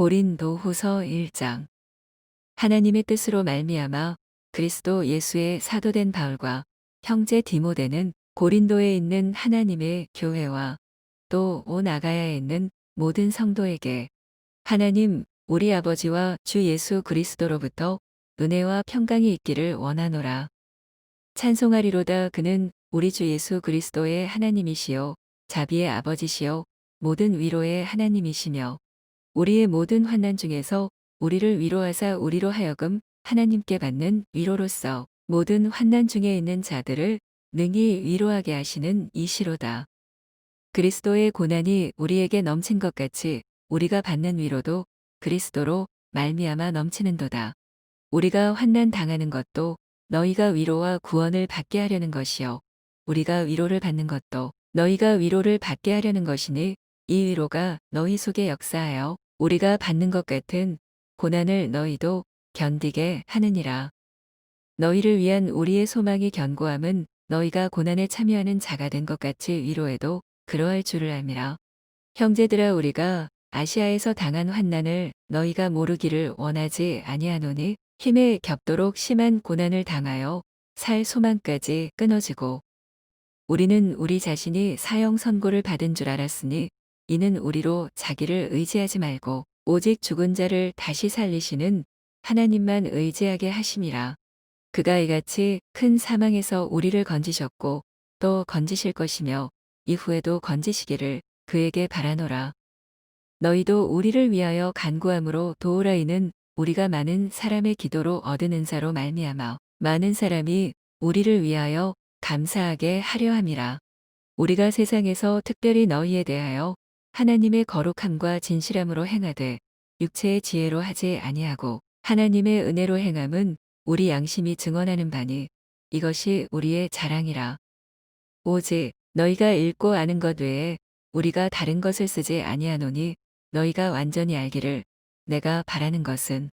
고린도후서 1장. 하나님의 뜻으로 말미암아 그리스도 예수의 사도된 바울과 형제 디모데는 고린도에 있는 하나님의 교회와 또 온 아가야에 있는 모든 성도에게 하나님 우리 아버지와 주 예수 그리스도로부터 은혜와 평강이 있기를 원하노라. 찬송하리로다. 그는 우리 주 예수 그리스도의 하나님이시요 자비의 아버지시요 모든 위로의 하나님이시며 우리의 모든 환난 중에서 우리를 위로하사 우리로 하여금 하나님께 받는 위로로서 모든 환난 중에 있는 자들을 능히 위로하게 하시는 이시로다. 그리스도의 고난이 우리에게 넘친 것 같이 우리가 받는 위로도 그리스도로 말미암아 넘치는도다. 우리가 환난 당하는 것도 너희가 위로와 구원을 받게 하려는 것이요 우리가 위로를 받는 것도 너희가 위로를 받게 하려는 것이니 이 위로가 너희 속에 역사하여 우리가 받는 것 같은 고난을 너희도 견디게 하느니라. 너희를 위한 우리의 소망이 견고함은 너희가 고난에 참여하는 자가 된 것 같이 위로에도 그러할 줄을 알미라. 형제들아, 우리가 아시아에서 당한 환난을 너희가 모르기를 원하지 아니하노니 힘에 겹도록 심한 고난을 당하여 살 소망까지 끊어지고 우리는 우리 자신이 사형 선고를 받은 줄 알았으니 이는 우리로 자기를 의지하지 말고 오직 죽은 자를 다시 살리시는 하나님만 의지하게 하심이라. 그가 이같이 큰 사망에서 우리를 건지셨고 또 건지실 것이며 이후에도 건지시기를 그에게 바라노라. 너희도 우리를 위하여 간구함으로 도우라. 이는 우리가 많은 사람의 기도로 얻은 은사로 말미암아 많은 사람이 우리를 위하여 감사하게 하려 함이라. 우리가 세상에서 특별히 너희에 대하여 하나님의 거룩함과 진실함으로 행하되 육체의 지혜로 하지 아니하고 하나님의 은혜로 행함은 우리 양심이 증언하는 바니 이것이 우리의 자랑이라. 오직 너희가 읽고 아는 것 외에 우리가 다른 것을 쓰지 아니하노니 너희가 완전히 알기를 내가 바라는 것은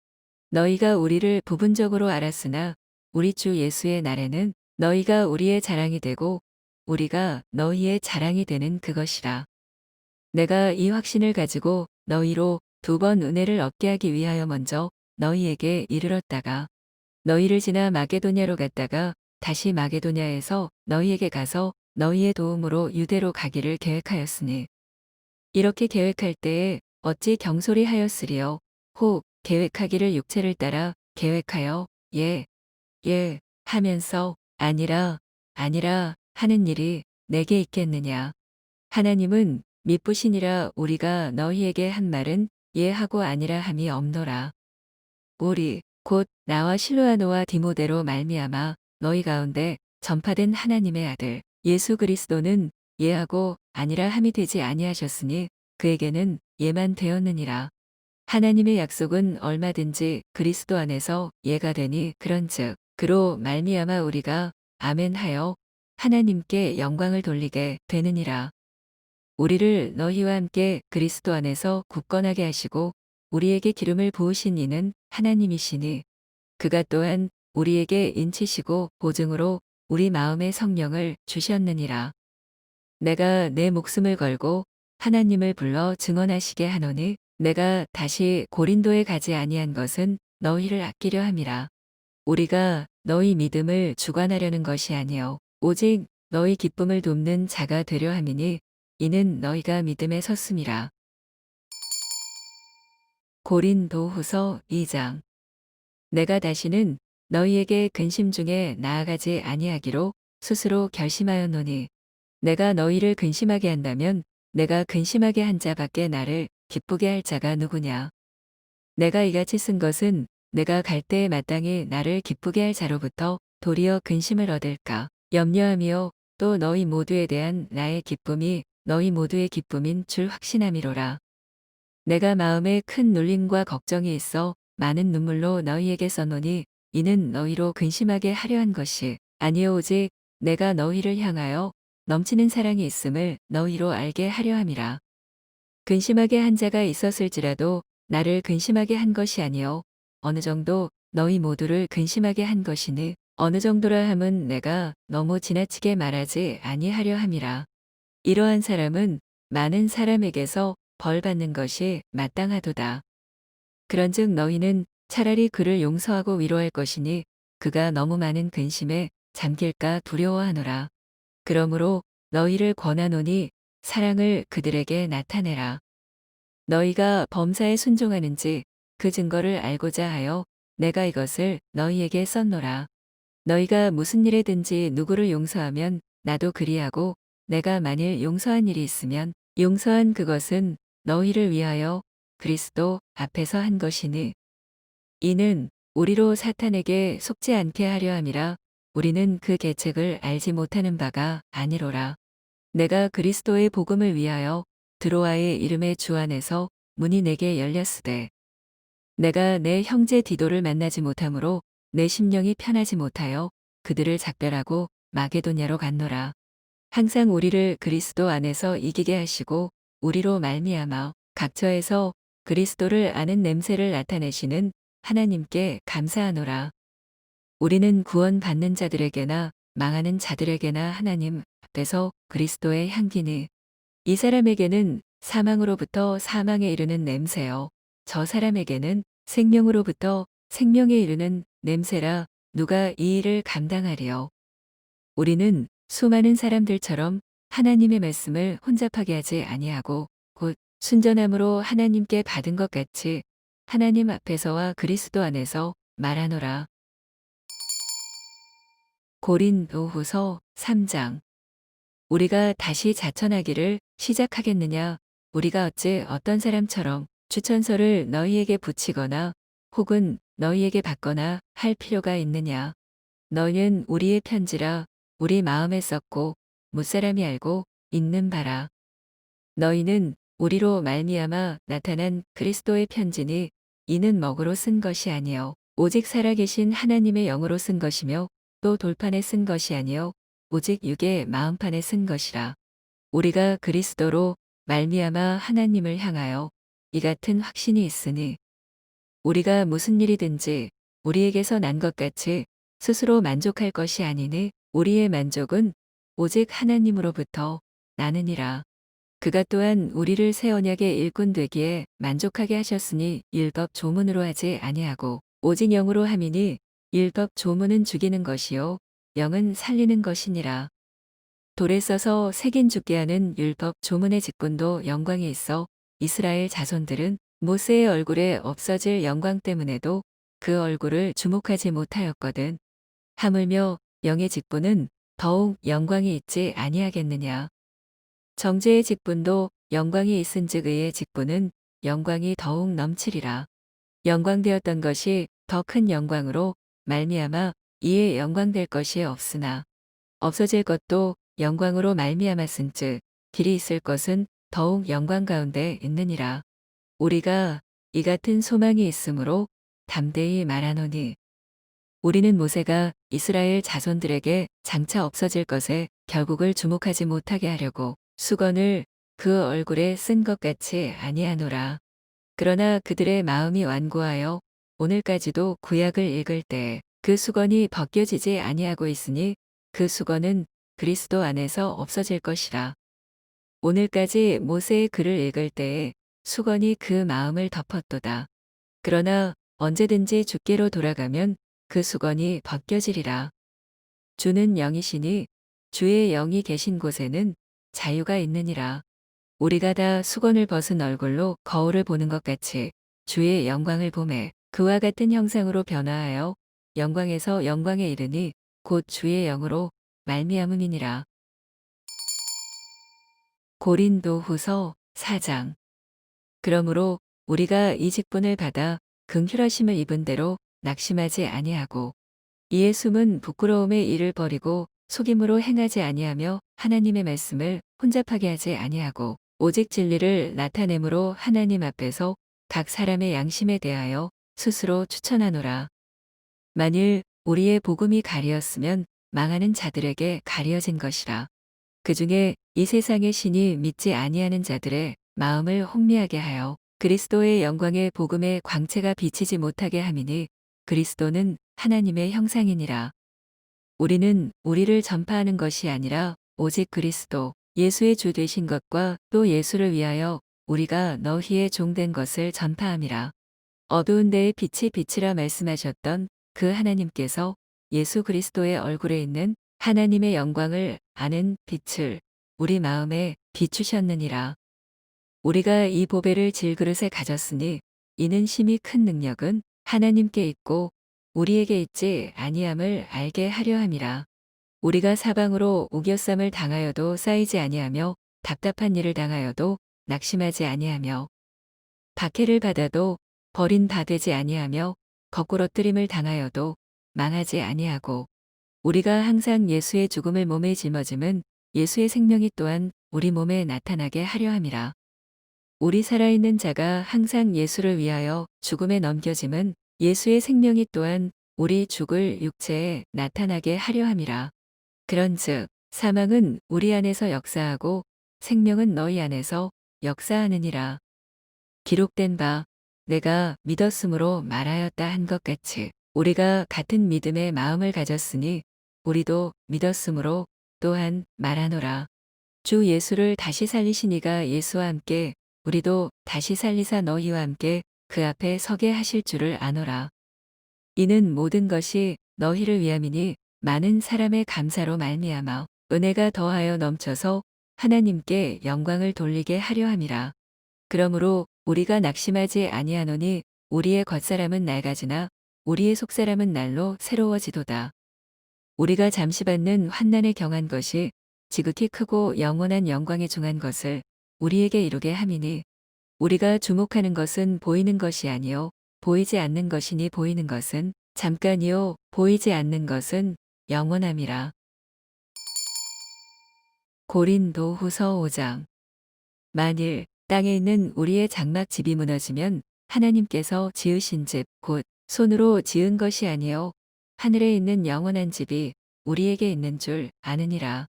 너희가 우리를 부분적으로 알았으나 우리 주 예수의 날에는 너희가 우리의 자랑이 되고 우리가 너희의 자랑이 되는 그것이라. 내가 이 확신을 가지고 너희로 두 번 은혜를 얻게 하기 위하여 먼저 너희에게 이르렀다가 너희를 지나 마게도냐로 갔다가 다시 마게도냐에서 너희에게 가서 너희의 도움으로 유대로 가기를 계획하였으니 이렇게 계획할 때에 어찌 경솔히 하였으리요. 혹 계획하기를 육체를 따라 계획하여 예, 예 하면서 아니라, 아니라 하는 일이 내게 있겠느냐. 하나님은 미쁘시니라. 우리가 너희에게 한 말은 예 하고 아니라 함이 없노라. 우리 곧 나와 실로아노와 디모데로 말미암아 너희 가운데 전파된 하나님의 아들 예수 그리스도는 예하고 아니라 함이 되지 아니하셨으니 그에게는 예만 되었느니라. 하나님의 약속은 얼마든지 그리스도 안에서 예가 되니 그런즉 그로 말미암아 우리가 아멘하여 하나님께 영광을 돌리게 되느니라. 우리를 너희와 함께 그리스도 안에서 굳건하게 하시고 우리에게 기름을 부으신 이는 하나님이시니 그가 또한 우리에게 인치시고 보증으로 우리 마음의 성령을 주셨느니라. 내가 내 목숨을 걸고 하나님을 불러 증언하시게 하노니 내가 다시 고린도에 가지 아니한 것은 너희를 아끼려 함이라. 우리가 너희 믿음을 주관하려는 것이 아니요 오직 너희 기쁨을 돕는 자가 되려 함이니 이는 너희가 믿음에 섰음이라. 고린도후서 2장. 내가 다시는 너희에게 근심 중에 나아가지 아니하기로 스스로 결심하였노니 내가 너희를 근심하게 한다면 내가 근심하게 한 자밖에 나를 기쁘게 할 자가 누구냐. 내가 이같이 쓴 것은 내가 갈 때에 마땅히 나를 기쁘게 할 자로부터 도리어 근심을 얻을까 염려하며 또 너희 모두에 대한 나의 기쁨이 너희 모두의 기쁨인 줄 확신함이로라. 내가 마음에 큰 눌림과 걱정이 있어 많은 눈물로 너희에게 써노니 이는 너희로 근심하게 하려 한 것이 아니요 오직 내가 너희를 향하여 넘치는 사랑이 있음을 너희로 알게 하려 함이라. 근심하게 한 자가 있었을지라도 나를 근심하게 한 것이 아니요 어느 정도 너희 모두를 근심하게 한 것이니 어느 정도라 함은 내가 너무 지나치게 말하지 아니하려 함이라. 이러한 사람은 많은 사람에게서 벌 받는 것이 마땅하도다. 그런즉 너희는 차라리 그를 용서하고 위로할 것이니 그가 너무 많은 근심에 잠길까 두려워하노라. 그러므로 너희를 권하노니 사랑을 그들에게 나타내라. 너희가 범사에 순종하는지 그 증거를 알고자 하여 내가 이것을 너희에게 썼노라. 너희가 무슨 일에든지 누구를 용서하면 나도 그리하고 내가 만일 용서한 일이 있으면 용서한 그것은 너희를 위하여 그리스도 앞에서 한 것이니 이는 우리로 사탄에게 속지 않게 하려 함이라. 우리는 그 계책을 알지 못하는 바가 아니로라. 내가 그리스도의 복음을 위하여 드로아의 이름의 주 안에서 문이 내게 열렸으되 내가 내 형제 디도를 만나지 못하므로 내 심령이 편하지 못하여 그들을 작별하고 마게도냐로 갔노라. 항상 우리를 그리스도 안에서 이기게 하시고 우리로 말미암아 각처에서 그리스도를 아는 냄새를 나타내시는 하나님께 감사하노라. 우리는 구원받는 자들에게나 망하는 자들에게나 하나님 앞에서 그리스도의 향기니 이 사람에게는 사망으로부터 사망에 이르는 냄새요 저 사람에게는 생명으로부터 생명에 이르는 냄새라. 누가 이 일을 감당하리요. 우리는 수많은 사람들처럼 하나님의 말씀을 혼잡하게 하지 아니하고 곧 순전함으로 하나님께 받은 것 같이 하나님 앞에서와 그리스도 안에서 말하노라. 고린도후서 3장. 우리가 다시 자천하기를 시작하겠느냐? 우리가 어찌 어떤 사람처럼 추천서를 너희에게 붙이거나 혹은 너희에게 받거나 할 필요가 있느냐? 너희는 우리의 편지라 우리 마음에 썼고 무사람이 알고 있는 바라. 너희는 우리로 말미암아 나타난 그리스도의 편지니 이는 먹으로 쓴 것이 아니요 오직 살아계신 하나님의 영으로 쓴 것이며 또 돌판에 쓴 것이 아니요 오직 육의 마음판에 쓴 것이라. 우리가 그리스도로 말미암아 하나님을 향하여 이 같은 확신이 있으니 우리가 무슨 일이든지 우리에게서 난 것 같이 스스로 만족할 것이 아니니 우리의 만족은 오직 하나님으로부터 나느니라. 그가 또한 우리를 새 언약의 일꾼 되기에 만족하게 하셨으니 율법 조문으로 하지 아니하고 오직 영으로 함이니 율법 조문은 죽이는 것이요 영은 살리는 것이니라. 돌에 써서 새긴 죽게 하는 율법 조문의 직분도 영광이 있어 이스라엘 자손들은 모세의 얼굴에 없어질 영광 때문에도 그 얼굴을 주목하지 못하였거든. 하물며 영의 직분은 더욱 영광이 있지 아니하겠느냐. 정죄의 직분도 영광이 있은즉 의의 직분은 영광이 더욱 넘치리라. 영광되었던 것이 더 큰 영광으로 말미암아 이에 영광될 것이 없으나 없어질 것도 영광으로 말미암았은즉 길이 있을 것은 더욱 영광 가운데 있느니라. 우리가 이 같은 소망이 있으므로 담대히 말하노니 우리는 모세가 이스라엘 자손들에게 장차 없어질 것에 결국을 주목하지 못하게 하려고 수건을 그 얼굴에 쓴 것 같이 아니하노라. 그러나 그들의 마음이 완고하여 오늘까지도 구약을 읽을 때 그 수건이 벗겨지지 아니하고 있으니 그 수건은 그리스도 안에서 없어질 것이라. 오늘까지 모세의 글을 읽을 때에 수건이 그 마음을 덮었도다. 그러나 언제든지 주께로 돌아가면 그 수건이 벗겨지리라. 주는 영이시니 주의 영이 계신 곳에는 자유가 있느니라. 우리가 다 수건을 벗은 얼굴로 거울을 보는 것 같이 주의 영광을 보매 그와 같은 형상으로 변화하여 영광에서 영광에 이르니 곧 주의 영으로 말미암음이니라. 고린도후서 4장. 그러므로 우리가 이 직분을 받아 긍휼하심을 입은 대로 낙심하지 아니하고 이에 숨은 부끄러움의 일을 버리고 속임으로 행하지 아니하며 하나님의 말씀을 혼잡하게 하지 아니하고 오직 진리를 나타내므로 하나님 앞에서 각 사람의 양심에 대하여 스스로 추천하노라. 만일 우리의 복음이 가리었으면 망하는 자들에게 가리어진 것이라. 그 중에 이 세상의 신이 믿지 아니하는 자들의 마음을 혼미하게 하여 그리스도의 영광의 복음의 광채가 비치지 못하게 함이니 그리스도는 하나님의 형상이니라. 우리는 우리를 전파하는 것이 아니라 오직 그리스도 예수의 주 되신 것과 또 예수를 위하여 우리가 너희의 종된 것을 전파함이라. 어두운 데에 빛이 비치라 말씀하셨던 그 하나님께서 예수 그리스도의 얼굴에 있는 하나님의 영광을 아는 빛을 우리 마음에 비추셨느니라. 우리가 이 보배를 질그릇에 가졌으니 이는 심히 큰 능력은 하나님께 있고 우리에게 있지 아니함을 알게 하려 함이라. 우리가 사방으로 우겨쌈을 당하여도 쌓이지 아니하며 답답한 일을 당하여도 낙심하지 아니하며 박해를 받아도 버린 바 되지 아니하며 거꾸러뜨림을 당하여도 망하지 아니하고 우리가 항상 예수의 죽음을 몸에 짊어짐은 예수의 생명이 또한 우리 몸에 나타나게 하려 함이라. 우리 살아있는 자가 항상 예수를 위하여 죽음에 넘겨짐은 예수의 생명이 또한 우리 죽을 육체에 나타나게 하려 함이라. 그런즉 사망은 우리 안에서 역사하고 생명은 너희 안에서 역사하느니라. 기록된 바 내가 믿었으므로 말하였다 한 것 같이 우리가 같은 믿음의 마음을 가졌으니 우리도 믿었으므로 또한 말하노라. 주 예수를 다시 살리신 이가 예수와 함께 우리도 다시 살리사 너희와 함께 그 앞에 서게 하실 줄을 아노라. 이는 모든 것이 너희를 위함이니 많은 사람의 감사로 말미암아 은혜가 더하여 넘쳐서 하나님께 영광을 돌리게 하려 함이라. 그러므로 우리가 낙심하지 아니하노니 우리의 겉사람은 낡아지나 우리의 속사람은 날로 새로워지도다. 우리가 잠시 받는 환난에 경한 것이 지극히 크고 영원한 영광에 중한 것을 우리에게 이루게 함이니 우리가 주목하는 것은 보이는 것이 아니요 보이지 않는 것이니 보이는 것은 잠깐이요 보이지 않는 것은 영원함이라. 고린도 후서 5장. 만일 땅에 있는 우리의 장막 집이 무너지면 하나님께서 지으신 집 곧 손으로 지은 것이 아니요 하늘에 있는 영원한 집이 우리에게 있는 줄 아느니라.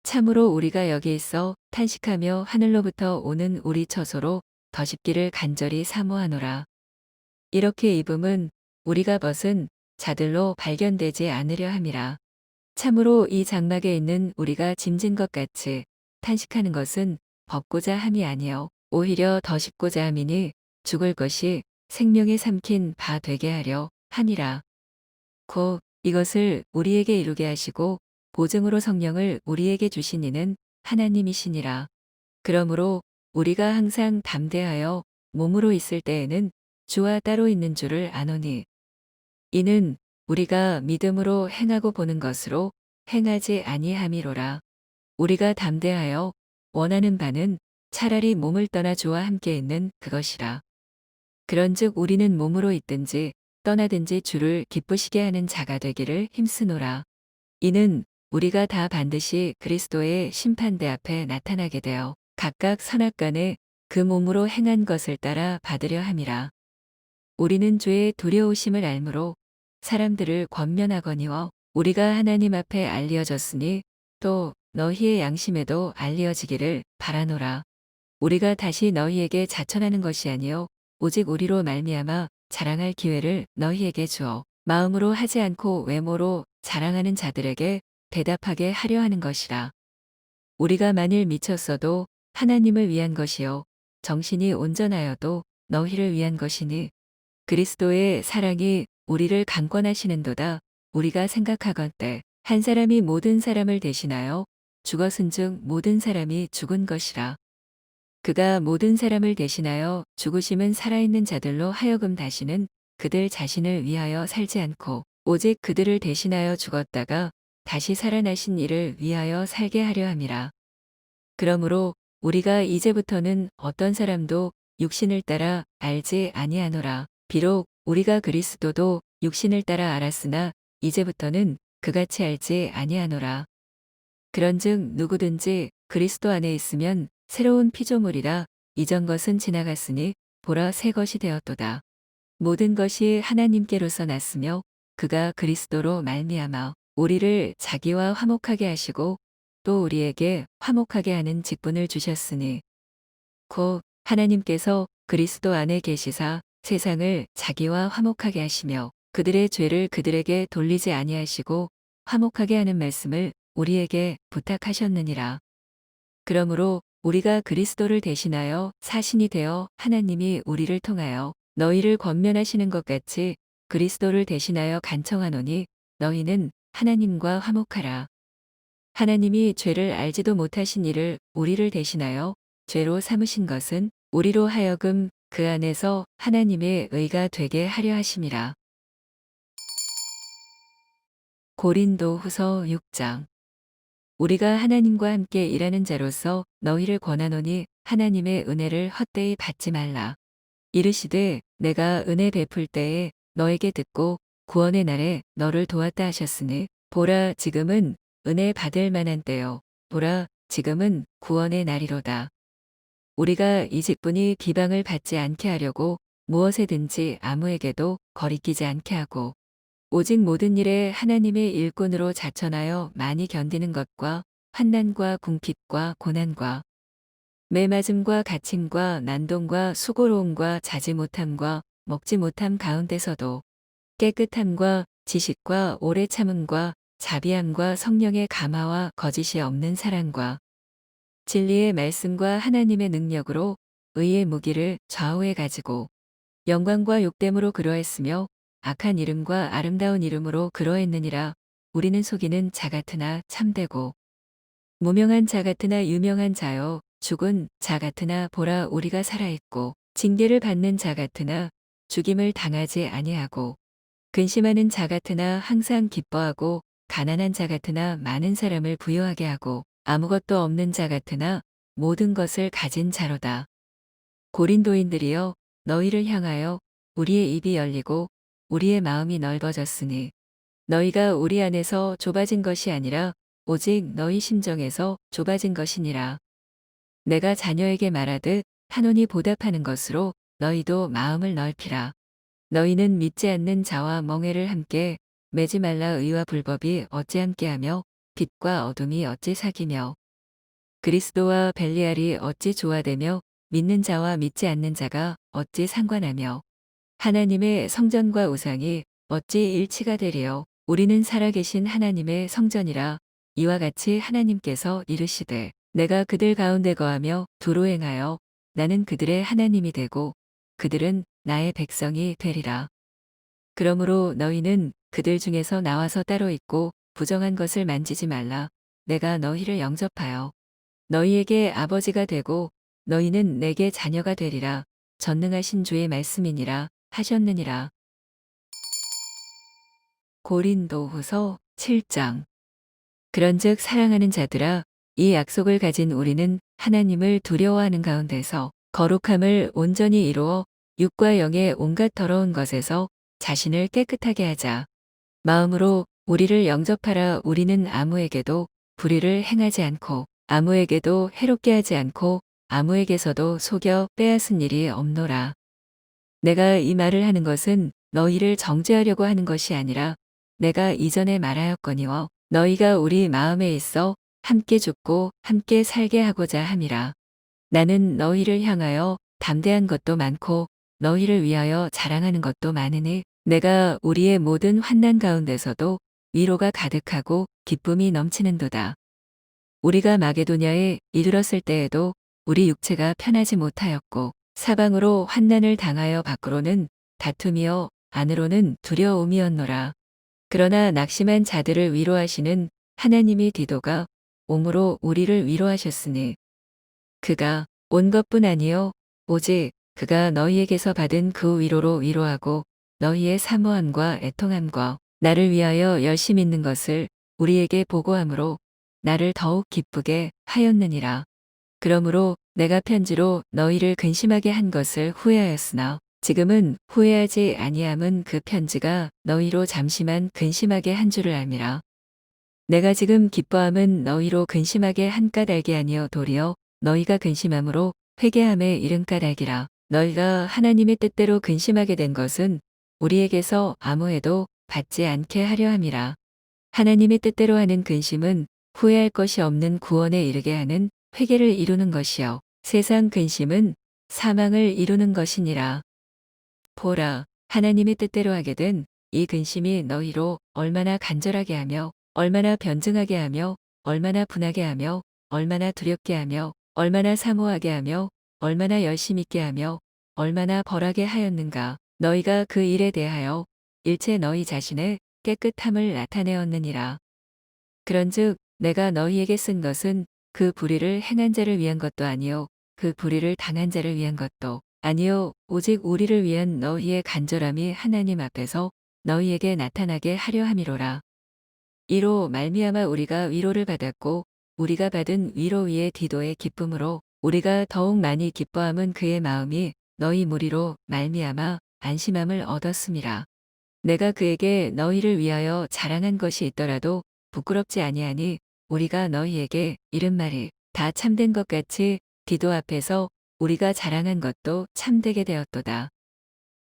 참으로 우리가 여기 있어 탄식하며 하늘로부터 오는 우리 처소로 더 싶기를 간절히 사모하노라. 이렇게 입음은 우리가 벗은 자들로 발견되지 않으려 함이라. 참으로 이 장막에 있는 우리가 짐진 것 같이 탄식하는 것은 벗고자 함이 아니요 오히려 더 싶고자 함이니 죽을 것이 생명에 삼킨 바 되게 하려 함이라. 곧 이것을 우리에게 이루게 하시고 보증으로 성령을 우리에게 주신 이는 하나님이시니라. 그러므로 우리가 항상 담대하여 몸으로 있을 때에는 주와 따로 있는 줄을 아노니 이는 우리가 믿음으로 행하고 보는 것으로 행하지 아니함이로라. 우리가 담대하여 원하는 바는 차라리 몸을 떠나 주와 함께 있는 그것이라. 그런즉 우리는 몸으로 있든지 떠나든지 주를 기쁘시게 하는 자가 되기를 힘쓰노라. 이는 우리가 다 반드시 그리스도의 심판대 앞에 나타나게 되어 각각 선악간에 그 몸으로 행한 것을 따라 받으려 함이라. 우리는 주의 두려우심을 알므로 사람들을 권면하거니와 우리가 하나님 앞에 알려졌으니 또 너희의 양심에도 알려지기를 바라노라. 우리가 다시 너희에게 자천하는 것이 아니요 오직 우리로 말미암아 자랑할 기회를 너희에게 주어 마음으로 하지 않고 외모로 자랑하는 자들에게 대답하게 하려 하는 것이라. 우리가 만일 미쳤어도 하나님을 위한 것이요 정신이 온전하여도 너희를 위한 것이니 그리스도의 사랑이 우리를 강권하시는도다. 우리가 생각하건대 한 사람이 모든 사람을 대신하여 죽었은즉 모든 사람이 죽은 것이라. 그가 모든 사람을 대신하여 죽으심은 살아있는 자들로 하여금 다시는 그들 자신을 위하여 살지 않고 오직 그들을 대신하여 죽었다가 다시 살아나신 이를 위하여 살게 하려 함이라. 그러므로 우리가 이제부터는 어떤 사람도 육신을 따라 알지 아니하노라. 비록 우리가 그리스도도 육신을 따라 알았으나 이제부터는 그같이 알지 아니하노라. 그런즉 누구든지 그리스도 안에 있으면 새로운 피조물이라 이전 것은 지나갔으니 보라 새 것이 되었도다. 모든 것이 하나님께로서 났으며 그가 그리스도로 말미암아 우리를 자기와 화목하게 하시고 또 우리에게 화목하게 하는 직분을 주셨으니 곧 하나님께서 그리스도 안에 계시사 세상을 자기와 화목하게 하시며 그들의 죄를 그들에게 돌리지 아니하시고 화목하게 하는 말씀을 우리에게 부탁하셨느니라. 그러므로 우리가 그리스도를 대신하여 사신이 되어 하나님이 우리를 통하여 너희를 권면하시는 것 같이 그리스도를 대신하여 간청하노니 너희는 하나님과 화목하라. 하나님이 죄를 알지도 못하신 이를 우리를 대신하여 죄로 삼으신 것은 우리로 하여금 그 안에서 하나님의 의가 되게 하려 하심이라. 고린도 후서 6장. 우리가 하나님과 함께 일하는 자로서 너희를 권하노니 하나님의 은혜를 헛되이 받지 말라. 이르시되 내가 은혜 베풀 때에 너에게 듣고 구원의 날에 너를 도왔다 하셨으니 보라 지금은 은혜 받을 만한 때요. 보라 지금은 구원의 날이로다. 우리가 이 직분이 비방을 받지 않게 하려고 무엇에든지 아무에게도 거리끼지 않게 하고 오직 모든 일에 하나님의 일꾼으로 자천하여 많이 견디는 것과 환난과 궁핍과 고난과 매맞음과 갇힘과 난동과 수고로움과 자지 못함과 먹지 못함 가운데서도 깨끗함과 지식과 오래 참음과 자비함과 성령의 감화와 거짓이 없는 사랑과 진리의 말씀과 하나님의 능력으로 의의 무기를 좌우해 가지고 영광과 욕됨으로 그러했으며 악한 이름과 아름다운 이름으로 그러했느니라. 우리는 속이는 자 같으나 참되고 무명한 자 같으나 유명한 자요 죽은 자 같으나 보라 우리가 살아있고 징계를 받는 자 같으나 죽임을 당하지 아니하고 근심하는 자 같으나 항상 기뻐하고 가난한 자 같으나 많은 사람을 부유하게 하고 아무것도 없는 자 같으나 모든 것을 가진 자로다. 고린도인들이여 너희를 향하여 우리의 입이 열리고 우리의 마음이 넓어졌으니 너희가 우리 안에서 좁아진 것이 아니라 오직 너희 심정에서 좁아진 것이니라. 내가 자녀에게 말하듯 한온이 보답하는 것으로 너희도 마음을 넓히라. 너희는 믿지 않는 자와 멍에를 함께 매지 말라. 의와 불법이 어찌 함께하며 빛과 어둠이 어찌 사귀며 그리스도와 벨리알이 어찌 조화되며 믿는 자와 믿지 않는 자가 어찌 상관하며 하나님의 성전과 우상이 어찌 일치가 되리요. 우리는 살아계신 하나님의 성전이라. 이와 같이 하나님께서 이르시되 내가 그들 가운데 거하며 두루 행하여 나는 그들의 하나님이 되고 그들은 나의 백성이 되리라. 그러므로 너희는 그들 중에서 나와서 따로 있고 부정한 것을 만지지 말라. 내가 너희를 영접하여 너희에게 아버지가 되고 너희는 내게 자녀가 되리라. 전능하신 주의 말씀이니라 하셨느니라. 고린도 후서 7장. 그런즉 사랑하는 자들아 이 약속을 가진 우리는 하나님을 두려워하는 가운데서 거룩함을 온전히 이루어 육과 영의 온갖 더러운 것에서 자신을 깨끗하게 하자. 마음으로 우리를 영접하라. 우리는 아무에게도 불의를 행하지 않고 아무에게도 해롭게 하지 않고 아무에게서도 속여 빼앗은 일이 없노라. 내가 이 말을 하는 것은 너희를 정죄하려고 하는 것이 아니라 내가 이전에 말하였거니와 너희가 우리 마음에 있어 함께 죽고 함께 살게 하고자 함이라. 나는 너희를 향하여 담대한 것도 많고 너희를 위하여 자랑하는 것도 많으니 내가 우리의 모든 환난 가운데서도 위로가 가득하고 기쁨이 넘치는도다. 우리가 마게도냐에 이르렀을 때에도 우리 육체가 편하지 못하였고 사방으로 환난을 당하여 밖으로는 다툼이요 안으로는 두려움이었노라. 그러나 낙심한 자들을 위로하시는 하나님이 디도가 옴으로 우리를 위로하셨으니 그가 온 것뿐 아니요 오직 그가 너희에게서 받은 그 위로로 위로하고 너희의 사모함과 애통함과 나를 위하여 열심 있는 것을 우리에게 보고함으로 나를 더욱 기쁘게 하였느니라. 그러므로 내가 편지로 너희를 근심하게 한 것을 후회하였으나 지금은 후회하지 아니함은 그 편지가 너희로 잠시만 근심하게 한 줄을 알미라. 내가 지금 기뻐함은 너희로 근심하게 한 까닭이 아니요 도리어 너희가 근심함으로 회개함에 이른 까닭이라. 너희가 하나님의 뜻대로 근심하게 된 것은 우리에게서 아무에도 받지 않게 하려 함이라. 하나님의 뜻대로 하는 근심은 후회할 것이 없는 구원에 이르게 하는 회개를 이루는 것이요 세상 근심은 사망을 이루는 것이니라. 보라, 하나님의 뜻대로 하게 된 이 근심이 너희로 얼마나 간절하게 하며 얼마나 변증하게 하며 얼마나 분하게 하며 얼마나 두렵게 하며 얼마나 사모하게 하며 얼마나 열심 있게 하며 얼마나 벌하게 하였는가. 너희가 그 일에 대하여 일체 너희 자신의 깨끗함을 나타내었느니라. 그런즉 내가 너희에게 쓴 것은 그 불의를 행한 자를 위한 것도 아니요 그 불의를 당한 자를 위한 것도 아니요 오직 우리를 위한 너희의 간절함이 하나님 앞에서 너희에게 나타나게 하려 함이로라. 이로 말미암아 우리가 위로를 받았고 우리가 받은 위로 위에 디도의 기쁨으로 우리가 더욱 많이 기뻐함은 그의 마음이 너희 무리로 말미암아 안심함을 얻었음이라. 내가 그에게 너희를 위하여 자랑한 것이 있더라도 부끄럽지 아니하니 우리가 너희에게 이른 말이 다 참된 것 같이 디도 앞에서 우리가 자랑한 것도 참되게 되었도다.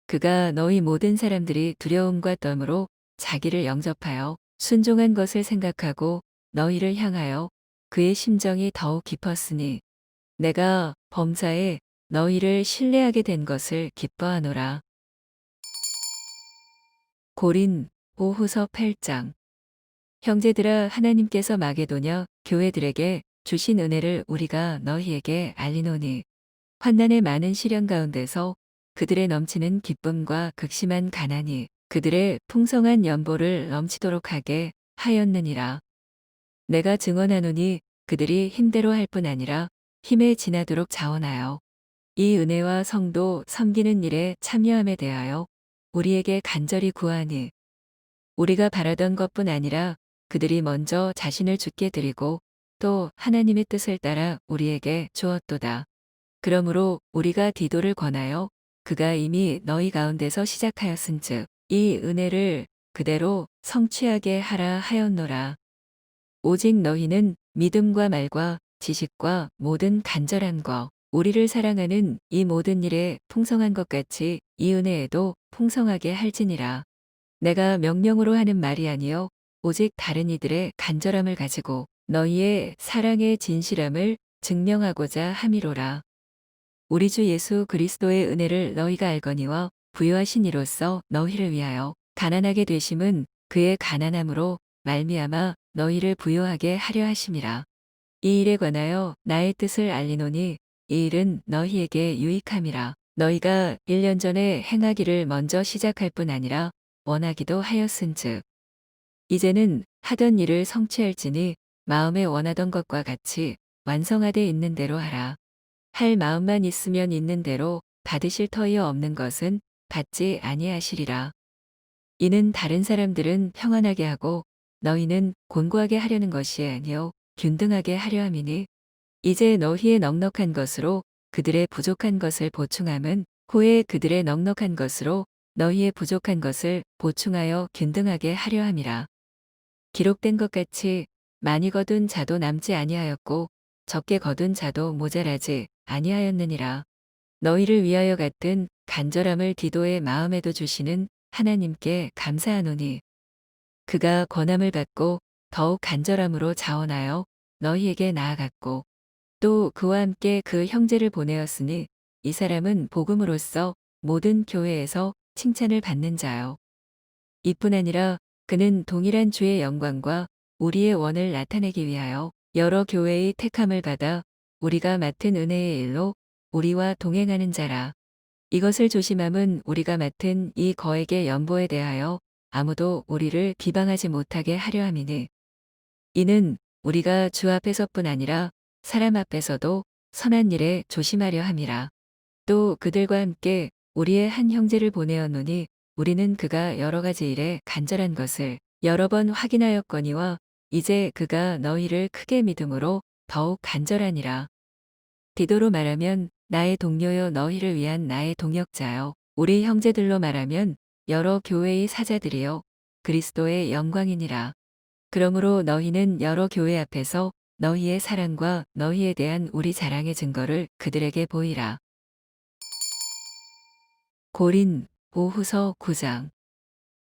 그가 너희 모든 사람들이 두려움과 떫으로 자기를 영접하여 순종한 것을 생각하고 너희를 향하여 그의 심정이 더욱 깊었으니 내가 범사에 너희를 신뢰하게 된 것을 기뻐하노라. 고린 오후서 8장. 형제들아, 하나님께서 마게도냐 교회들에게 주신 은혜를 우리가 너희에게 알리노니 환난의 많은 시련 가운데서 그들의 넘치는 기쁨과 극심한 가난이 그들의 풍성한 연보를 넘치도록 하게 하였느니라. 내가 증언하노니 그들이 힘대로 할 뿐 아니라 힘에 지나도록 자원하여 이 은혜와 성도 섬기는 일에 참여함에 대하여 우리에게 간절히 구하니 우리가 바라던 것뿐 아니라 그들이 먼저 자신을 주께 드리고 또 하나님의 뜻을 따라 우리에게 주었도다. 그러므로 우리가 디도를 권하여 그가 이미 너희 가운데서 시작하였은즉 이 은혜를 그대로 성취하게 하라 하였노라. 오직 너희는 믿음과 말과 지식과 모든 간절한 것, 우리를 사랑하는 이 모든 일에 풍성한 것 같이 이 은혜에도 풍성하게 할지니라. 내가 명령으로 하는 말이 아니요 오직 다른 이들의 간절함을 가지고 너희의 사랑의 진실함을 증명하고자 함이로라. 우리 주 예수 그리스도의 은혜를 너희가 알거니와 부요하신 이로써 너희를 위하여 가난하게 되심은 그의 가난함으로 말미암아 너희를 부요하게 하려 하심이라. 이 일에 관하여 나의 뜻을 알리노니 이 일은 너희에게 유익함이라. 너희가 1년 전에 행하기를 먼저 시작할 뿐 아니라 원하기도 하였은즉 이제는 하던 일을 성취할지니 마음에 원하던 것과 같이 완성하되 있는 대로 하라. 할 마음만 있으면 있는 대로 받으실 터이 없는 것은 받지 아니하시리라. 이는 다른 사람들은 평안하게 하고 너희는 곤고하게 하려는 것이 아니요 균등하게 하려 함이니 이제 너희의 넉넉한 것으로 그들의 부족한 것을 보충함은 후에 그들의 넉넉한 것으로 너희의 부족한 것을 보충하여 균등하게 하려 함이라. 기록된 것 같이 많이 거둔 자도 남지 아니하였고 적게 거둔 자도 모자라지 아니하였느니라. 너희를 위하여 같은 간절함을 디도의 마음에도 주시는 하나님께 감사하노니 그가 권함을 받고 더욱 간절함으로 자원하여 너희에게 나아갔고 또 그와 함께 그 형제를 보내었으니 이 사람은 복음으로써 모든 교회에서 칭찬을 받는 자요. 이뿐 아니라 그는 동일한 주의 영광과 우리의 원을 나타내기 위하여 여러 교회의 택함을 받아 우리가 맡은 은혜의 일로 우리와 동행하는 자라. 이것을 조심함은 우리가 맡은 이 거액의 연보에 대하여 아무도 우리를 비방하지 못하게 하려 함이니 이는 우리가 주 앞에서뿐 아니라 사람 앞에서도 선한 일에 조심하려 함이라. 또 그들과 함께 우리의 한 형제를 보내었노니 우리는 그가 여러 가지 일에 간절한 것을 여러 번 확인하였거니와 이제 그가 너희를 크게 믿음으로 더욱 간절하니라. 디도로 말하면 나의 동료요 너희를 위한 나의 동역자요 우리 형제들로 말하면 여러 교회의 사자들이요 그리스도의 영광이니라. 그러므로 너희는 여러 교회 앞에서 너희의 사랑과 너희에 대한 우리 자랑의 증거를 그들에게 보이라. 고린 오후서 9장.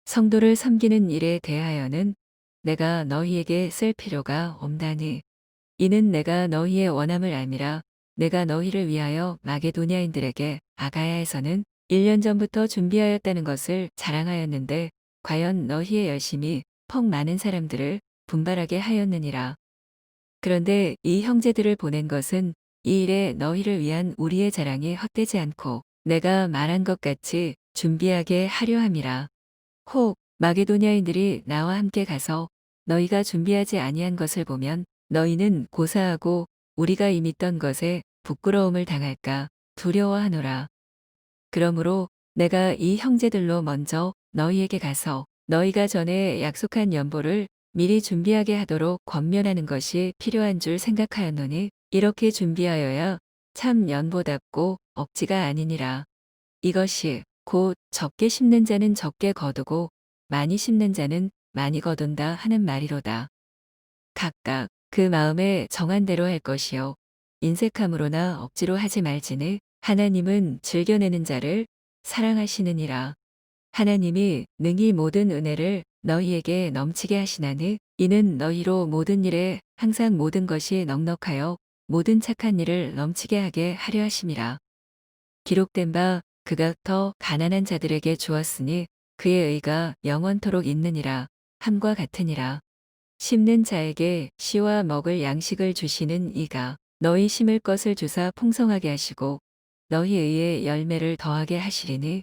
성도를 섬기는 일에 대하여는 내가 너희에게 쓸 필요가 없나니 이는 내가 너희의 원함을 알미라. 내가 너희를 위하여 마게도냐인들에게 아가야에서는 1년 전부터 준비하였다는 것을 자랑하였는데 과연 너희의 열심이 퍽 많은 사람들을 분발하게 하였느니라. 그런데 이 형제들을 보낸 것은 이 일에 너희를 위한 우리의 자랑이 헛되지 않고 내가 말한 것 같이 준비하게 하려 함이라. 혹 마게도냐인들이 나와 함께 가서 너희가 준비하지 아니한 것을 보면 너희는 고사하고 우리가 이미 떤 것에 부끄러움을 당할까 두려워하노라. 그러므로 내가 이 형제들로 먼저 너희에게 가서 너희가 전에 약속한 연보를 미리 준비하게 하도록 권면하는 것이 필요한 줄 생각하였노니 이렇게 준비하여야 참 연보답고 억지가 아니니라. 이것이 곧 적게 심는 자는 적게 거두고 많이 심는 자는 많이 거둔다 하는 말이로다. 각각 그 마음에 정한 대로 할 것이요 인색함으로나 억지로 하지 말지니 하나님은 즐겨내는 자를 사랑하시느니라. 하나님이 능히 모든 은혜를 너희에게 넘치게 하시나니 이는 너희로 모든 일에 항상 모든 것이 넉넉하여 모든 착한 일을 넘치게 하게 하려 하심이라. 기록된 바 그가 더 가난한 자들에게 주었으니 그의 의가 영원토록 있느니라 함과 같으니라. 심는 자에게 씨와 먹을 양식을 주시는 이가 너희 심을 것을 주사 풍성하게 하시고 너희 의에 열매를 더하게 하시리니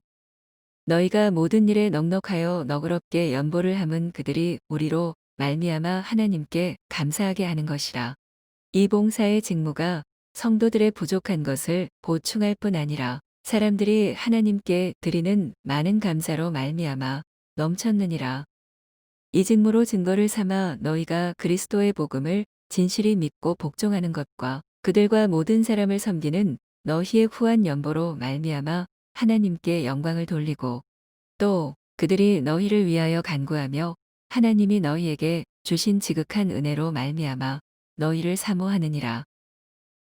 너희가 모든 일에 넉넉하여 너그럽게 연보를 함은 그들이 우리로 말미암아 하나님께 감사하게 하는 것이라. 이 봉사의 직무가 성도들의 부족한 것을 보충할 뿐 아니라 사람들이 하나님께 드리는 많은 감사로 말미암아 넘쳤느니라. 이 직무로 증거를 삼아 너희가 그리스도의 복음을 진실히 믿고 복종하는 것과 그들과 모든 사람을 섬기는 너희의 후한 연보로 말미암아 하나님께 영광을 돌리고 또 그들이 너희를 위하여 간구하며 하나님이 너희에게 주신 지극한 은혜로 말미암아 너희를 사모하느니라.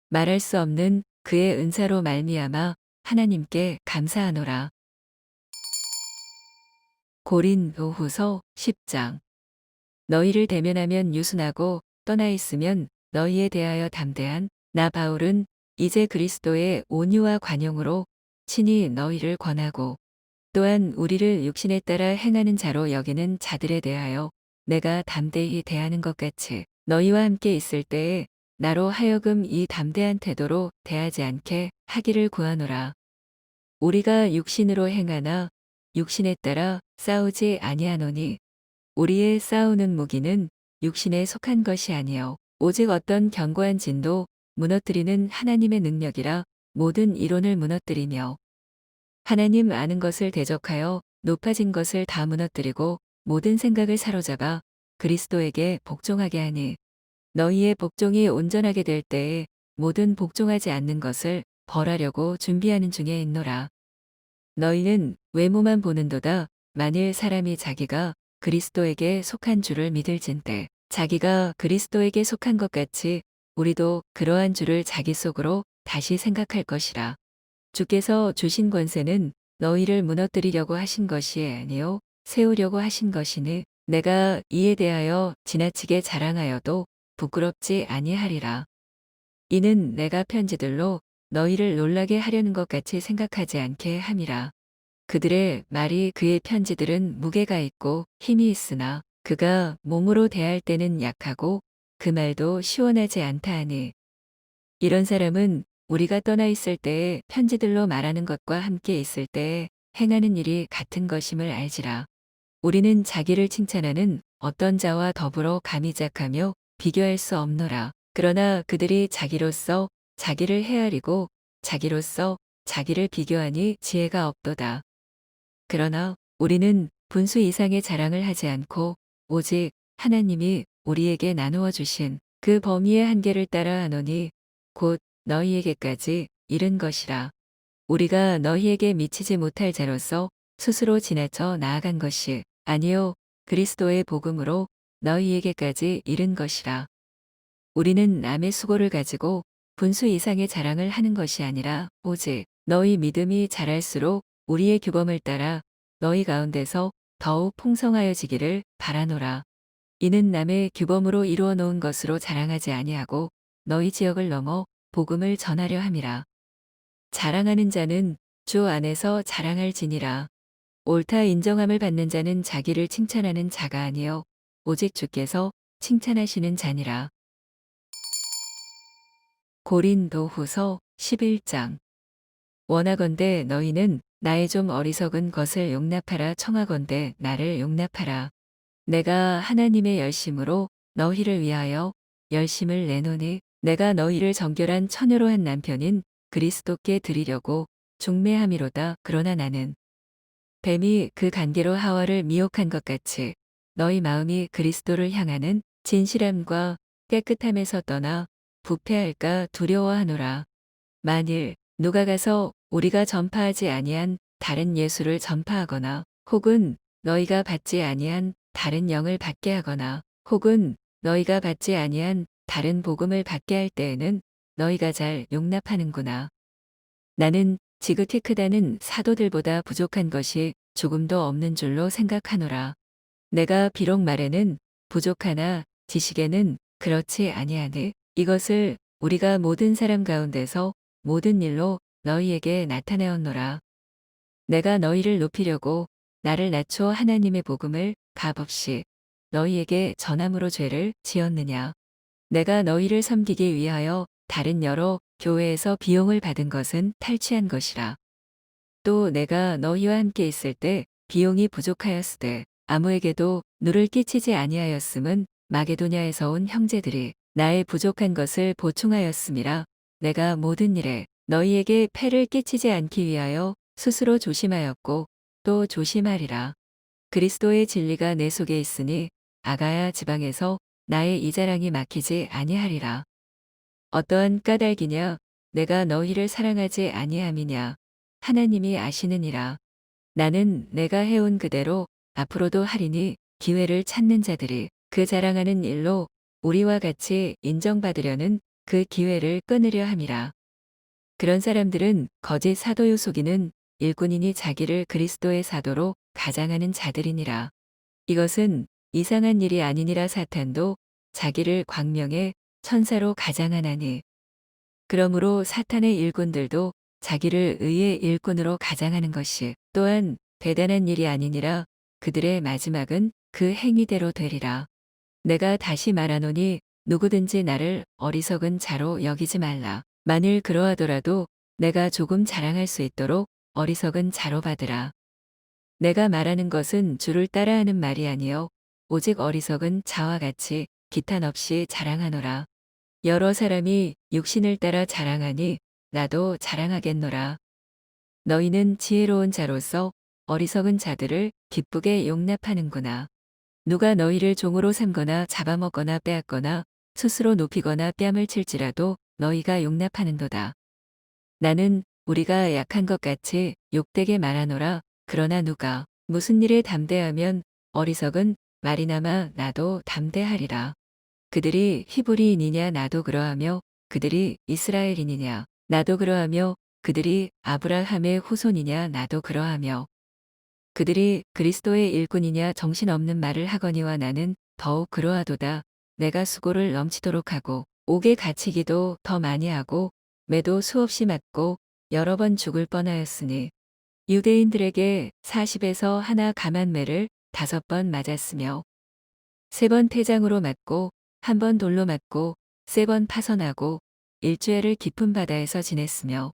말할 수 없는 그의 은사로 말미암아 하나님께 감사하노라. 고린도후서 10장. 너희를 대면하면 유순하고 떠나 있으면 너희에 대하여 담대한 나 바울은 이제 그리스도의 온유와 관용으로 친히 너희를 권하고 또한 우리를 육신에 따라 행하는 자로 여기는 자들에 대하여 내가 담대히 대하는 것 같이 너희와 함께 있을 때에 나로 하여금 이 담대한 태도로 대하지 않게 하기를 구하노라. 우리가 육신으로 행하나 육신에 따라 싸우지 아니하노니 우리의 싸우는 무기는 육신에 속한 것이 아니요 오직 어떤 견고한 진도 무너뜨리는 하나님의 능력이라 모든 이론을 무너뜨리며 하나님 아는 것을 대적하여 높아진 것을 다 무너뜨리고 모든 생각을 사로잡아 그리스도에게 복종하게 하니 너희의 복종이 온전하게 될 때에 모든 복종하지 않는 것을 벌하려고 준비하는 중에 있노라. 너희는 외모만 보는도다. 만일 사람이 자기가 그리스도에게 속한 줄을 믿을진대 자기가 그리스도에게 속한 것 같이 우리도 그러한 줄을 자기 속으로 다시 생각할 것이라. 주께서 주신 권세는 너희를 무너뜨리려고 하신 것이 아니요 세우려고 하신 것이니 내가 이에 대하여 지나치게 자랑하여도 부끄럽지 아니하리라. 이는 내가 편지들로 너희를 놀라게 하려는 것 같이 생각하지 않게 함이라. 그들의 말이 그의 편지들은 무게가 있고 힘이 있으나 그가 몸으로 대할 때는 약하고 그 말도 시원하지 않다 하니 이런 사람은 우리가 떠나 있을 때에 편지들로 말하는 것과 함께 있을 때에 행하는 일이 같은 것임을 알지라. 우리는 자기를 칭찬하는 어떤 자와 더불어 감히 작하며 비교할 수 없노라. 그러나 그들이 자기로서 자기를 헤아리고 자기로서 자기를 비교하니 지혜가 없도다. 그러나 우리는 분수 이상의 자랑을 하지 않고 오직 하나님이 우리에게 나누어 주신 그 범위의 한계를 따라 하노니 곧 너희에게까지 이른 것이라. 우리가 너희에게 미치지 못할 자로서 스스로 지나쳐 나아간 것이 아니요 그리스도의 복음으로 너희에게까지 이른 것이라. 우리는 남의 수고를 가지고 분수 이상의 자랑을 하는 것이 아니라 오직 너희 믿음이 자랄수록 우리의 규범을 따라 너희 가운데서 더욱 풍성하여지기를 바라노라. 이는 남의 규범으로 이루어 놓은 것으로 자랑하지 아니하고 너희 지역을 넘어 복음을 전하려 함이라. 자랑하는 자는 주 안에서 자랑할지니라. 옳다 인정함을 받는 자는 자기를 칭찬하는 자가 아니요 오직 주께서 칭찬하시는 자니라. 고린도후서 11장. 원하건대 너희는 나의 좀 어리석은 것을 용납하라 청하건대 나를 용납하라. 내가 하나님의 열심으로 너희를 위하여 열심을 내노니 내가 너희를 정결한 처녀로 한 남편인 그리스도께 드리려고 중매함이로다. 그러나 나는 뱀이 그 관계로 하와를 미혹한 것 같이 너희 마음이 그리스도를 향하는 진실함과 깨끗함에서 떠나 부패할까 두려워하노라. 만일 누가 가서 우리가 전파하지 아니한 다른 예수를 전파하거나 혹은 너희가 받지 아니한 다른 영을 받게 하거나 혹은 너희가 받지 아니한 다른 복음을 받게 할 때에는 너희가 잘 용납하는구나. 나는 지극히 크다는 사도들보다 부족한 것이 조금도 없는 줄로 생각하노라. 내가 비록 말에는 부족하나 지식에는 그렇지 아니하니 이것을 우리가 모든 사람 가운데서 모든 일로 너희에게 나타내었노라. 내가 너희를 높이려고 나를 낮춰 하나님의 복음을 값없이 너희에게 전함으로 죄를 지었느냐. 내가 너희를 섬기기 위하여 다른 여러 교회에서 비용을 받은 것은 탈취한 것이라. 또 내가 너희와 함께 있을 때 비용이 부족하였으되 아무에게도 누를 끼치지 아니하였음은 마게도냐에서 온 형제들이 나의 부족한 것을 보충하였음이라. 내가 모든 일에 너희에게 폐를 끼치지 않기 위하여 스스로 조심하였고 또 조심하리라. 그리스도의 진리가 내 속에 있으니 아가야 지방에서 나의 이 자랑이 막히지 아니하리라. 어떠한 까닭이냐 내가 너희를 사랑하지 아니함이냐 하나님이 아시느니라. 나는 내가 해온 그대로 앞으로도 하리니 기회를 찾는 자들이 그 자랑하는 일로 우리와 같이 인정받으려는 그 기회를 끊으려 함이라. 그런 사람들은 거짓 사도요 속이는 일꾼이니 자기를 그리스도의 사도로 가장하는 자들이니라. 이것은 이상한 일이 아니니라. 사탄도 자기를 광명의 천사로 가장하나니 그러므로 사탄의 일꾼들도 자기를 의의 일꾼으로 가장하는 것이 또한 대단한 일이 아니니라. 그들의 마지막은 그 행위대로 되리라. 내가 다시 말하노니 누구든지 나를 어리석은 자로 여기지 말라. 만일 그러하더라도 내가 조금 자랑할 수 있도록 어리석은 자로 받으라. 내가 말하는 것은 주를 따라하는 말이 아니요 오직 어리석은 자와 같이 기탄 없이 자랑하노라. 여러 사람이 육신을 따라 자랑하니 나도 자랑하겠노라. 너희는 지혜로운 자로서 어리석은 자들을 기쁘게 용납하는구나. 누가 너희를 종으로 삼거나 잡아먹거나 빼앗거나 스스로 높이거나 뺨을 칠지라도 너희가 용납하는도다. 나는 우리가 약한 것 같이 욕되게 말하노라. 그러나 누가 무슨 일에 담대하면 어리석은 말이나마 나도 담대하리라. 그들이 히브리인이냐 나도 그러하며 그들이 이스라엘인이냐 나도 그러하며 그들이 아브라함의 후손이냐 나도 그러하며 그들이 그리스도의 일꾼이냐 정신없는 말을 하거니와 나는 더욱 그러하도다. 내가 수고를 넘치도록 하고 옥에 갇히기도 더 많이 하고 매도 수없이 맞고 여러 번 죽을 뻔하였으니 유대인들에게 40에서 하나 감한매를 5번 맞았으며 3번 태장으로 맞고 1번 돌로 맞고 3번 파선하고 일주일을 깊은 바다에서 지냈으며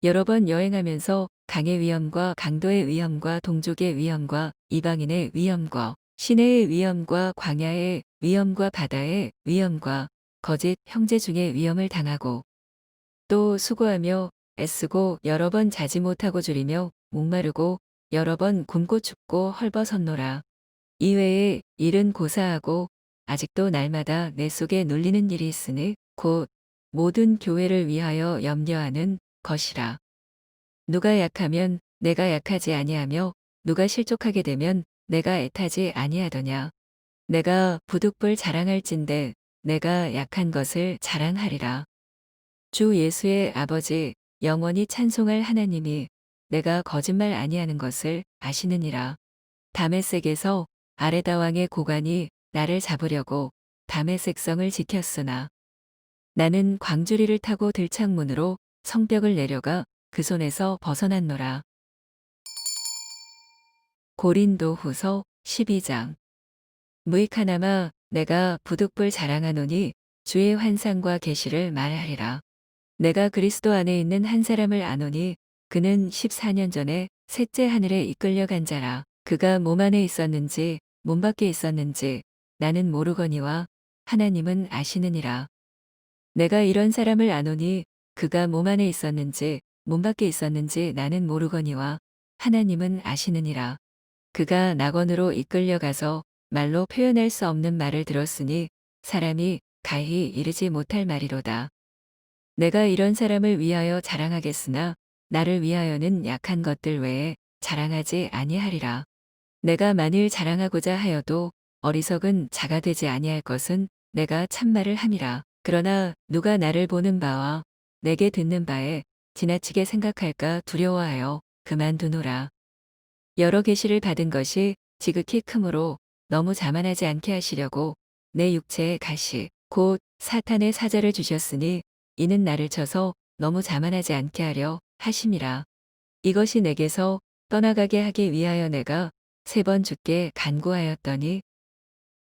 여러 번 여행하면서 강의 위험과 강도의 위험과 동족의 위험과 이방인의 위험과 시내의 위험과 광야의 위험과 바다의 위험과 거짓 형제 중의 위험을 당하고 또 수고하며 애쓰고 여러 번 자지 못하고 줄이며 목마르고 여러 번 굶고 춥고 헐벗었노라. 이외에 일은 고사하고 아직도 날마다 내 속에 눌리는 일이 있으니 곧 모든 교회를 위하여 염려하는 것이라. 누가 약하면 내가 약하지 아니하며 누가 실족하게 되면 내가 애타지 아니하더냐. 내가 부득불 자랑할진대 내가 약한 것을 자랑하리라. 주 예수의 아버지 영원히 찬송할 하나님이 내가 거짓말 아니하는 것을 아시느니라. 다메섹에서 아레다 왕의 고관이 나를 잡으려고 다메섹성을 지켰으나 나는 광주리를 타고 들창문으로 성벽을 내려가 그 손에서 벗어났노라. 고린도 후서 12장. 무익하나마 내가 부득불 자랑하노니 주의 환상과 계시를 말하리라. 내가 그리스도 안에 있는 한 사람을 아노니 그는 14년 전에 셋째 하늘에 이끌려간 자라. 그가 몸 안에 있었는지 몸 밖에 있었는지 나는 모르거니와 하나님은 아시느니라. 내가 이런 사람을 아노니 그가 몸 안에 있었는지 몸 밖에 있었는지 나는 모르거니와 하나님은 아시느니라. 그가 낙원으로 이끌려가서 말로 표현할 수 없는 말을 들었으니 사람이 가히 이르지 못할 말이로다. 내가 이런 사람을 위하여 자랑하겠으나 나를 위하여는 약한 것들 외에 자랑하지 아니하리라. 내가 만일 자랑하고자 하여도 어리석은 자가 되지 아니할 것은 내가 참말을 함이라. 그러나 누가 나를 보는 바와 내게 듣는 바에 지나치게 생각할까 두려워하여 그만두노라. 여러 계시를 받은 것이 지극히 크므로 너무 자만하지 않게 하시려고 내 육체에 가시 곧 사탄의 사자를 주셨으니 이는 나를 쳐서 너무 자만하지 않게 하려 하심이라. 이것이 내게서 떠나가게 하기 위하여 내가 3번 주께 간구하였더니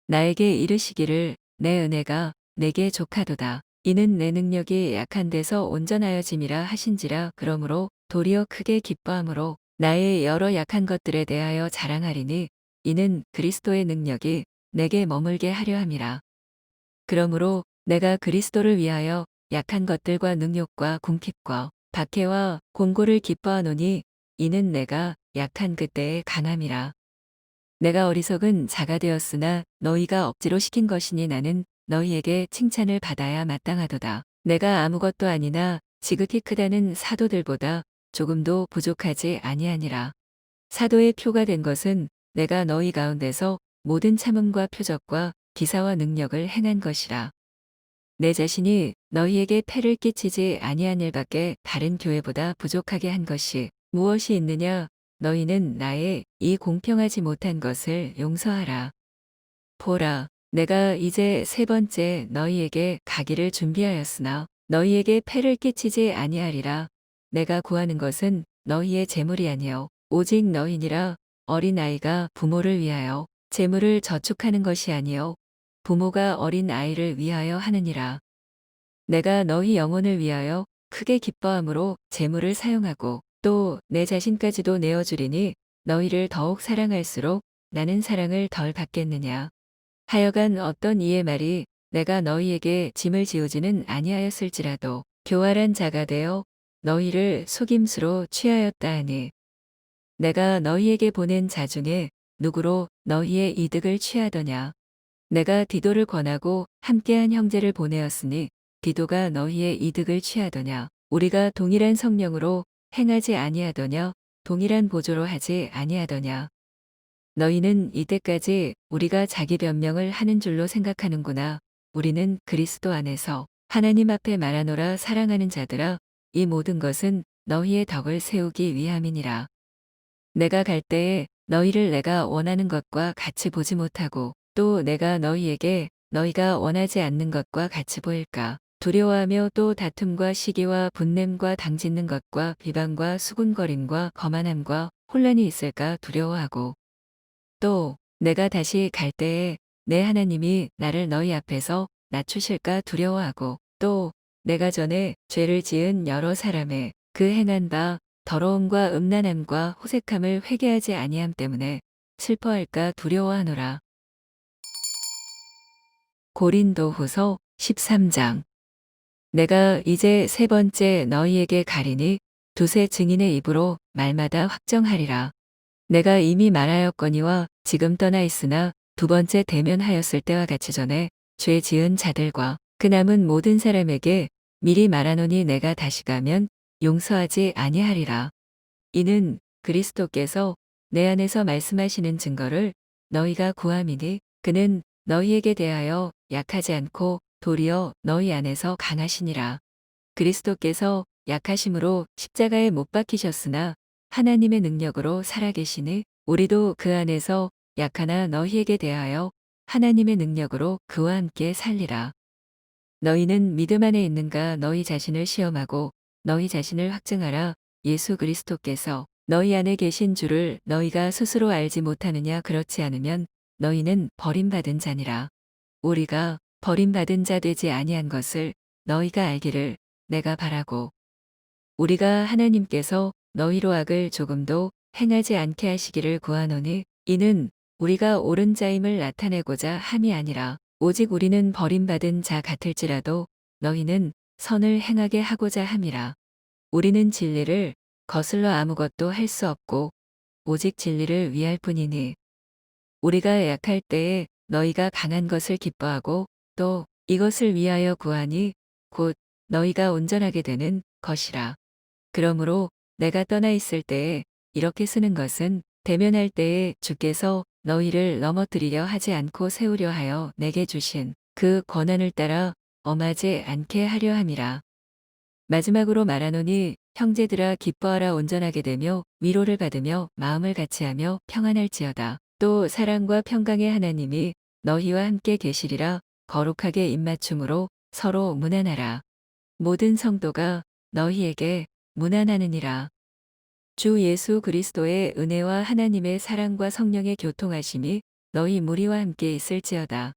나에게 이르시기를 내 은혜가 내게 족하도다. 이는 내 능력이 약한 데서 온전하여짐이라 하신지라. 그러므로 도리어 크게 기뻐함으로 나의 여러 약한 것들에 대하여 자랑하리니 이는 그리스도의 능력이 내게 머물게 하려 함이라. 그러므로 내가 그리스도를 위하여 약한 것들과 능욕과 궁핍과 박해와 곤고를 기뻐하노니 이는 내가 약한 그때의 강함이라. 내가 어리석은 자가 되었으나 너희가 억지로 시킨 것이니 나는 너희에게 칭찬을 받아야 마땅하도다. 내가 아무것도 아니나 지극히 크다는 사도들보다 조금도 부족하지 아니하니라. 사도의 표가 된 것은 내가 너희 가운데서 모든 참음과 표적과 기사와 능력을 행한 것이라. 내 자신이 너희에게 폐를 끼치지 아니한 일밖에 다른 교회보다 부족하게 한 것이 무엇이 있느냐? 너희는 나의 이 공평하지 못한 것을 용서하라. 보라, 내가 이제 3번째 너희에게 가기를 준비하였으나 너희에게 폐를 끼치지 아니하리라. 내가 구하는 것은 너희의 재물이 아니요 오직 너희니라. 어린 아이가 부모를 위하여 재물을 저축하는 것이 아니요 부모가 어린 아이를 위하여 하느니라. 내가 너희 영혼을 위하여 크게 기뻐함으로 재물을 사용하고 또 내 자신까지도 내어주리니 너희를 더욱 사랑할수록 나는 사랑을 덜 받겠느냐. 하여간 어떤 이의 말이 내가 너희에게 짐을 지우지는 아니하였을지라도 교활한 자가 되어 너희를 속임수로 취하였다 하니 내가 너희에게 보낸 자 중에 누구로 너희의 이득을 취하더냐. 내가 디도를 권하고 함께한 형제를 보내었으니 디도가 너희의 이득을 취하더냐. 우리가 동일한 성령으로 행하지 아니하더냐. 동일한 보조로 하지 아니하더냐. 너희는 이때까지 우리가 자기 변명을 하는 줄로 생각하는구나. 우리는 그리스도 안에서 하나님 앞에 말하노라. 사랑하는 자들아, 이 모든 것은 너희의 덕을 세우기 위함이니라. 내가 갈 때에 너희를 내가 원하는 것과 같이 보지 못하고 또 내가 너희에게 너희가 원하지 않는 것과 같이 보일까 두려워하며 또 다툼과 시기와 분냄과 당짓는 것과 비방과 수군거림과 거만함과 혼란이 있을까 두려워하고 또 내가 다시 갈 때에 내 하나님이 나를 너희 앞에서 낮추실까 두려워하고 또 내가 전에 죄를 지은 여러 사람의 그 행한 바 더러움과 음란함과 호색함을 회개하지 아니함 때문에 슬퍼할까 두려워하노라. 고린도후서 13장. 내가 이제 3번째 너희에게 가리니 두세 증인의 입으로 말마다 확정하리라. 내가 이미 말하였거니와 지금 떠나 있으나 2번째 대면하였을 때와 같이 전에 죄 지은 자들과 그 남은 모든 사람에게 미리 말하노니 내가 다시 가면 용서하지 아니하리라. 이는 그리스도께서 내 안에서 말씀하시는 증거를 너희가 구함이니 그는 너희에게 대하여 약하지 않고 도리어 너희 안에서 강하시니라. 그리스도께서 약하심으로 십자가에 못 박히셨으나 하나님의 능력으로 살아계시니 우리도 그 안에서 약하나 너희에게 대하여 하나님의 능력으로 그와 함께 살리라. 너희는 믿음 안에 있는가 너희 자신을 시험하고 너희 자신을 확증하라. 예수 그리스도께서 너희 안에 계신 줄을 너희가 스스로 알지 못하느냐. 그렇지 않으면 너희는 버림받은 자니라. 우리가 버림받은 자 되지 아니한 것을 너희가 알기를 내가 바라고 우리가 하나님께서 너희로 악을 조금도 행하지 않게 하시기를 구하노니 이는 우리가 옳은 자임을 나타내고자 함이 아니라 오직 우리는 버림받은 자 같을지라도 너희는 선을 행하게 하고자 함이라. 우리는 진리를 거슬러 아무것도 할 수 없고 오직 진리를 위할 뿐이니 우리가 약할 때에 너희가 강한 것을 기뻐하고 또 이것을 위하여 구하니 곧 너희가 온전하게 되는 것이라. 그러므로 내가 떠나 있을 때에 이렇게 쓰는 것은 대면할 때에 주께서 너희를 넘어뜨리려 하지 않고 세우려 하여 내게 주신 그 권한을 따라 엄하지 않게 하려 함이라. 마지막으로 말하노니 형제들아 기뻐하라 온전하게 되며 위로를 받으며 마음을 같이하며 평안할지어다. 또 사랑과 평강의 하나님이 너희와 함께 계시리라. 거룩하게 입맞춤으로 서로 문안하라. 모든 성도가 너희에게 문안하느니라. 주 예수 그리스도의 은혜와 하나님의 사랑과 성령의 교통하심이 너희 무리와 함께 있을지어다.